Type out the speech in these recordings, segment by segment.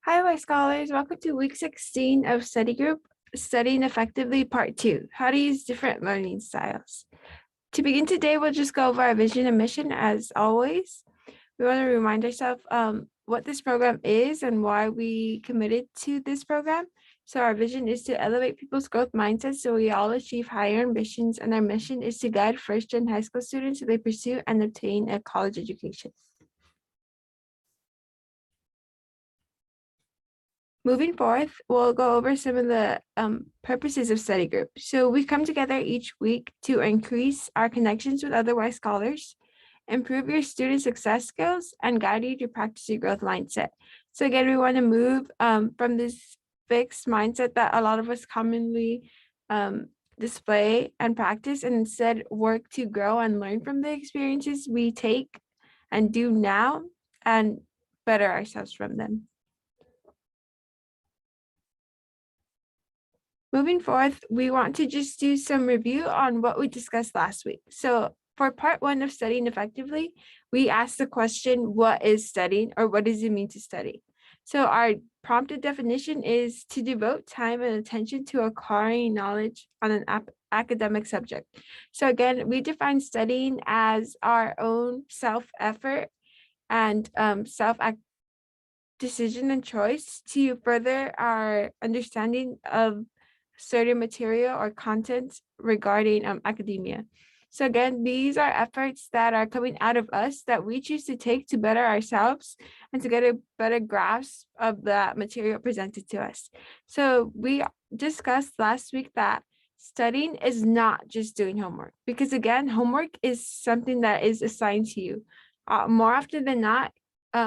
Hi, Y Scholars. Welcome to week 16 of Study Group, Studying Effectively Part 2, How to Use Different Learning Styles. To begin today, we'll just go over our vision and mission as always. We want to remind ourselves what this program is and why we committed to this program. So our vision is to elevate people's growth mindset so we all achieve higher ambitions, and our mission is to guide first-gen high school students so they pursue and obtain a college education. Moving forth, we'll go over some of the purposes of study group. So we come together each week to increase our connections with other Y scholars, improve your student success skills, and guide you to practice your growth mindset. So again, we want to move from this fixed mindset that a lot of us commonly display and practice, and instead work to grow and learn from the experiences we take and do now and better ourselves from them. Moving forth, we want to just do some review on what we discussed last week. So for part 1 of studying effectively, we asked the question, what is studying, or what does it mean to study? So our prompted definition is to devote time and attention to acquiring knowledge on an academic subject. So again, we define studying as our own self-effort and decision and choice to further our understanding of certain material or content regarding academia. So again, these are efforts that are coming out of us that we choose to take to better ourselves and to get a better grasp of that material presented to us. So we discussed last week that studying is not just doing homework, because again, homework is something that is assigned to you. More often than not,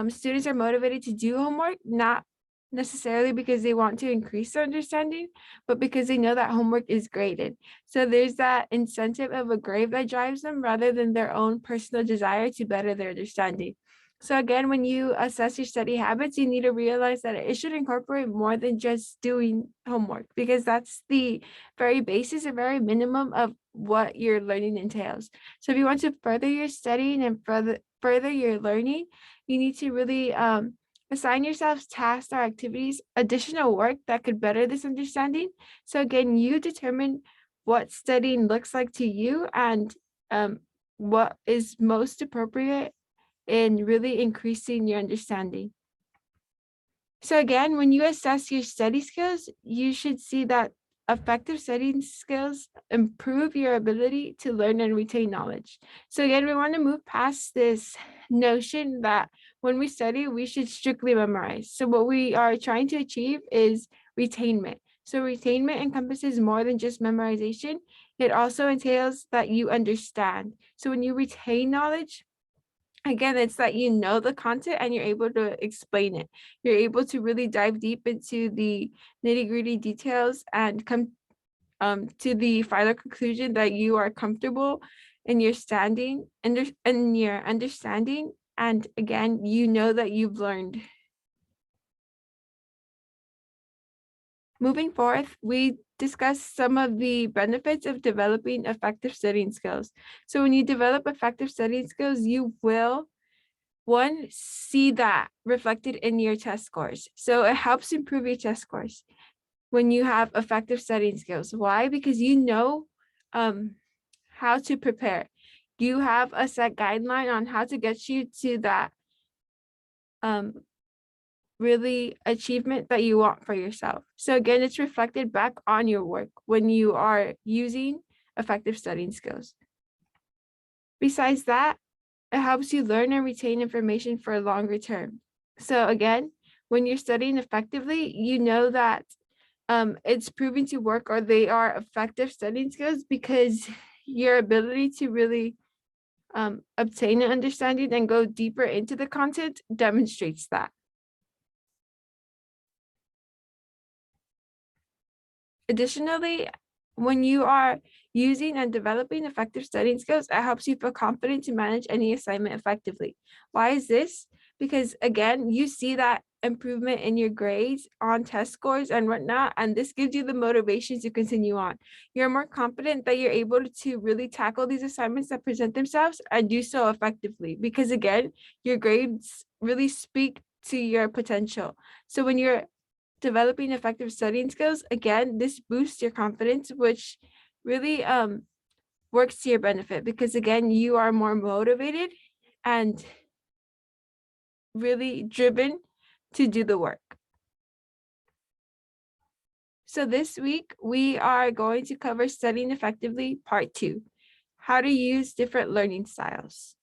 students are motivated to do homework, not necessarily because they want to increase their understanding, but because they know that homework is graded. So there's that incentive of a grade that drives them rather than their own personal desire to better their understanding. So again, when you assess your study habits, you need to realize that it should incorporate more than just doing homework, because that's the very basis or very minimum of what your learning entails. So if you want to further your studying and further your learning, you need to really assign yourselves tasks or activities, additional work that could better this understanding. So again, you determine what studying looks like to you and what is most appropriate in really increasing your understanding. So again, when you assess your study skills, you should see that effective studying skills improve your ability to learn and retain knowledge. So again, we want to move past this notion that when we study, we should strictly memorize. So what we are trying to achieve is retainment. So retainment encompasses more than just memorization. It also entails that you understand. So when you retain knowledge, again, it's that you know the content and you're able to explain it. You're able to really dive deep into the nitty-gritty details and come to the final conclusion that you are comfortable in your standing and in your understanding. And again, you know that you've learned. Moving forth, we discussed some of the benefits of developing effective studying skills. So when you develop effective studying skills, you will see that reflected in your test scores. So it helps improve your test scores when you have effective studying skills. Why? Because you know how to prepare. You have a set guideline on how to get you to that really achievement that you want for yourself. So again, it's reflected back on your work when you are using effective studying skills. Besides that, it helps you learn and retain information for a longer term. So again, when you're studying effectively, you know that it's proving to work, or they are effective studying skills, because your ability to really obtain an understanding and go deeper into the content demonstrates that. Additionally, when you are using and developing effective studying skills, it helps you feel confident to manage any assignment effectively. Why is this? Because again, you see that improvement in your grades on test scores and whatnot, and this gives you the motivation to continue on. You're more confident that you're able to really tackle these assignments that present themselves and do so effectively, because again, your grades really speak to your potential. So when you're developing effective studying skills, again, this boosts your confidence, which really works to your benefit, because again, you are more motivated and really driven to do the work. So this week, we are going to cover studying effectively, part 2, how to use different learning styles.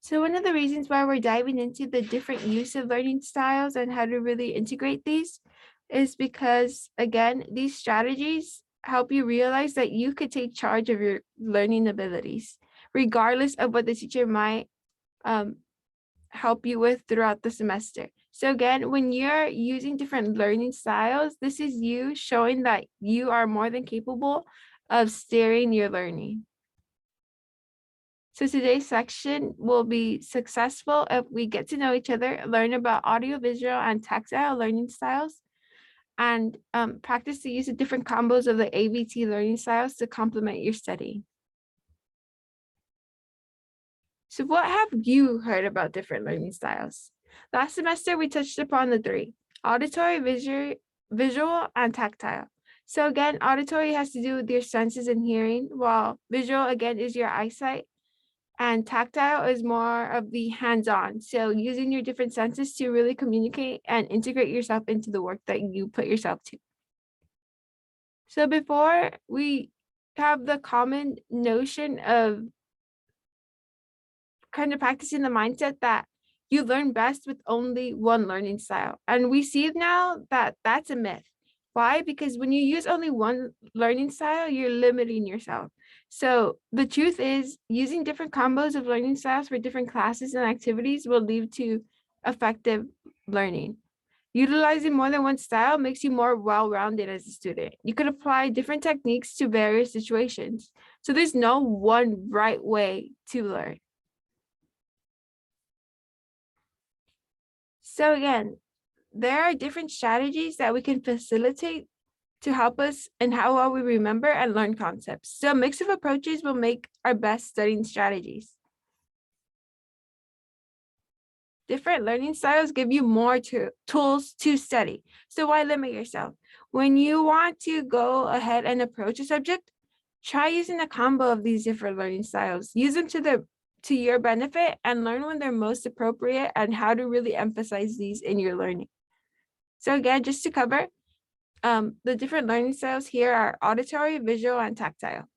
So one of the reasons why we're diving into the different use of learning styles and how to really integrate these is because, again, these strategies help you realize that you could take charge of your learning abilities, regardless of what the teacher might help you with throughout the semester. So again, when you're using different learning styles, this is you showing that you are more than capable of steering your learning. So today's section will be successful if we get to know each other, learn about audiovisual and tactile learning styles, and practice the use of different combos of the ABT learning styles to complement your study. So what have you heard about different learning styles? Last semester, we touched upon the 3: auditory, visual, and tactile. So again, auditory has to do with your senses and hearing, while visual, again, is your eyesight. And tactile is more of the hands-on. So using your different senses to really communicate and integrate yourself into the work that you put yourself to. So before we have the common notion of kind of practicing the mindset that you learn best with only one learning style. And we see now that that's a myth. Why? Because when you use only one learning style, you're limiting yourself. So the truth is, using different combos of learning styles for different classes and activities will lead to effective learning. Utilizing more than one style makes you more well-rounded as a student. You could apply different techniques to various situations. So there's no one right way to learn. So again, there are different strategies that we can facilitate to help us in how well we remember and learn concepts. So a mix of approaches will make our best studying strategies. Different learning styles give you more tools to study. So why limit yourself? When you want to go ahead and approach a subject, try using a combo of these different learning styles. Use them to your benefit and learn when they're most appropriate and how to really emphasize these in your learning. So again, just to cover, the different learning styles here are auditory, visual, and tactile.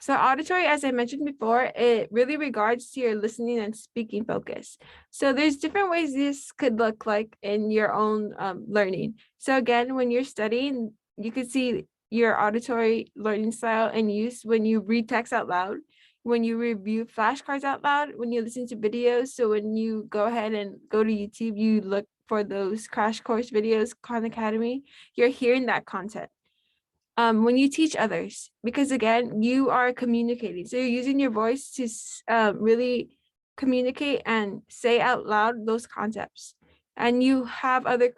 So auditory, as I mentioned before, it really regards to your listening and speaking focus. So there's different ways this could look like in your own learning. So again, when you're studying, you can see your auditory learning style in use when you read text out loud, when you review flashcards out loud, when you listen to videos. So when you go ahead and go to YouTube, you look for those crash course videos, Khan Academy, you're hearing that content. When you teach others, because again, you are communicating. So you're using your voice to really communicate and say out loud those concepts. And you have others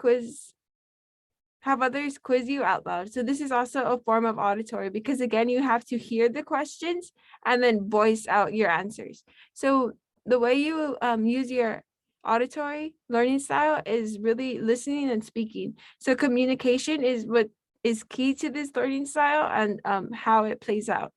quiz you out loud. So this is also a form of auditory, because again, you have to hear the questions and then voice out your answers. So the way you use your auditory learning style is really listening and speaking. So communication is what is key to this learning style and how it plays out.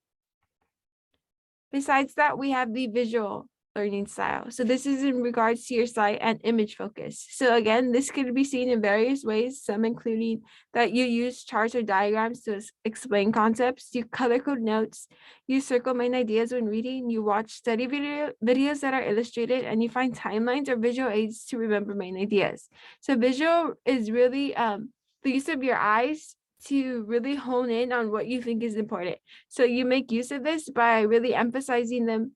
Besides that, we have the visual learning style. So this is in regards to your sight and image focus. So again, this could be seen in various ways, some including that you use charts or diagrams to explain concepts, you color code notes, you circle main ideas when reading, you watch study videos that are illustrated, and you find timelines or visual aids to remember main ideas. So visual is really the use of your eyes to really hone in on what you think is important. So you make use of this by really emphasizing them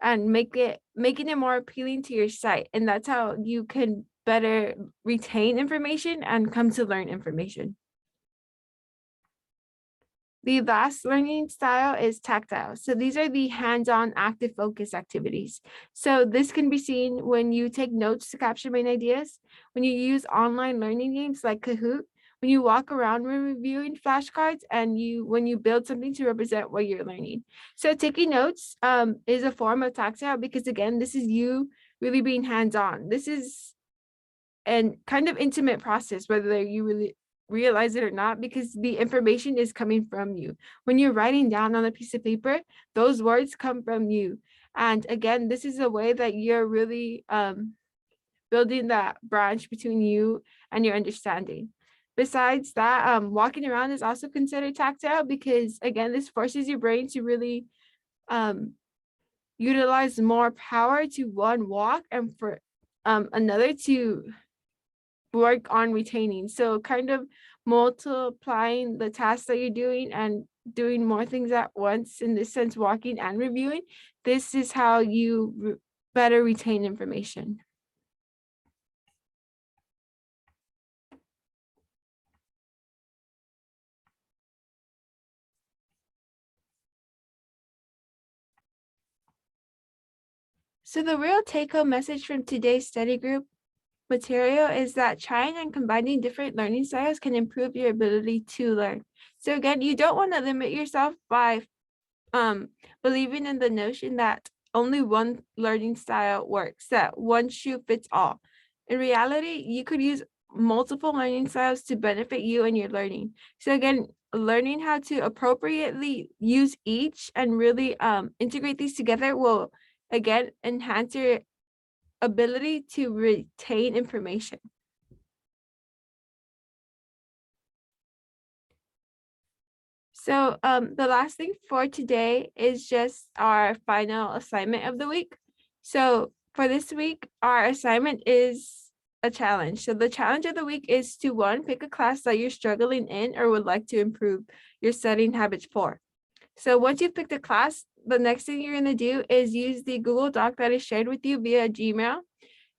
and making it more appealing to your sight. And that's how you can better retain information and come to learn information. The last learning style is tactile. So these are the hands-on active focus activities. So this can be seen when you take notes to capture main ideas, when you use online learning games like Kahoot, when you walk around when reviewing flashcards, and when you build something to represent what you're learning. So taking notes is a form of tactile, because again, this is you really being hands-on. This is an kind of intimate process, whether you really realize it or not, because the information is coming from you. When you're writing down on a piece of paper, those words come from you. And again, this is a way that you're really building that branch between you and your understanding. Besides that, walking around is also considered tactile, because again, this forces your brain to really utilize more power to one walk, and for another to work on retaining. So kind of multiplying the tasks that you're doing and doing more things at once, in this sense, walking and reviewing. This is how you better retain information. So the real take-home message from today's study group material is that trying and combining different learning styles can improve your ability to learn. So again, you don't want to limit yourself by believing in the notion that only one learning style works, that one shoe fits all. In reality, you could use multiple learning styles to benefit you and your learning. So again, learning how to appropriately use each and really integrate these together will again enhance your ability to retain information. So the last thing for today is just our final assignment of the week. So for this week, our assignment is a challenge. So the challenge of the week is to, one, pick a class that you're struggling in or would like to improve your studying habits for. So once you've picked a class, the next thing you're going to do is use the Google Doc that is shared with you via Gmail.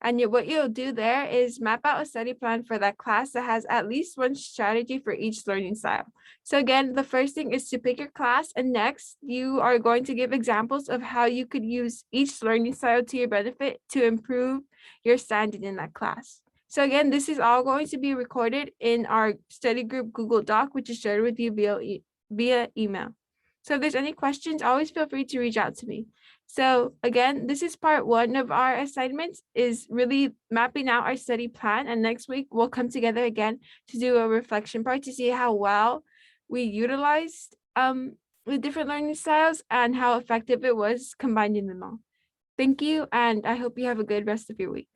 And what you'll do there is map out a study plan for that class that has at least one strategy for each learning style. So again, the first thing is to pick your class, and next you are going to give examples of how you could use each learning style to your benefit to improve your standing in that class. So again, this is all going to be recorded in our study group Google Doc, which is shared with you via email. So if there's any questions, always feel free to reach out to me. So again, this is part one of our assignments, is really mapping out our study plan. And next week we'll come together again to do a reflection part to see how well we utilized the different learning styles and how effective it was combining them all. Thank you, and I hope you have a good rest of your week.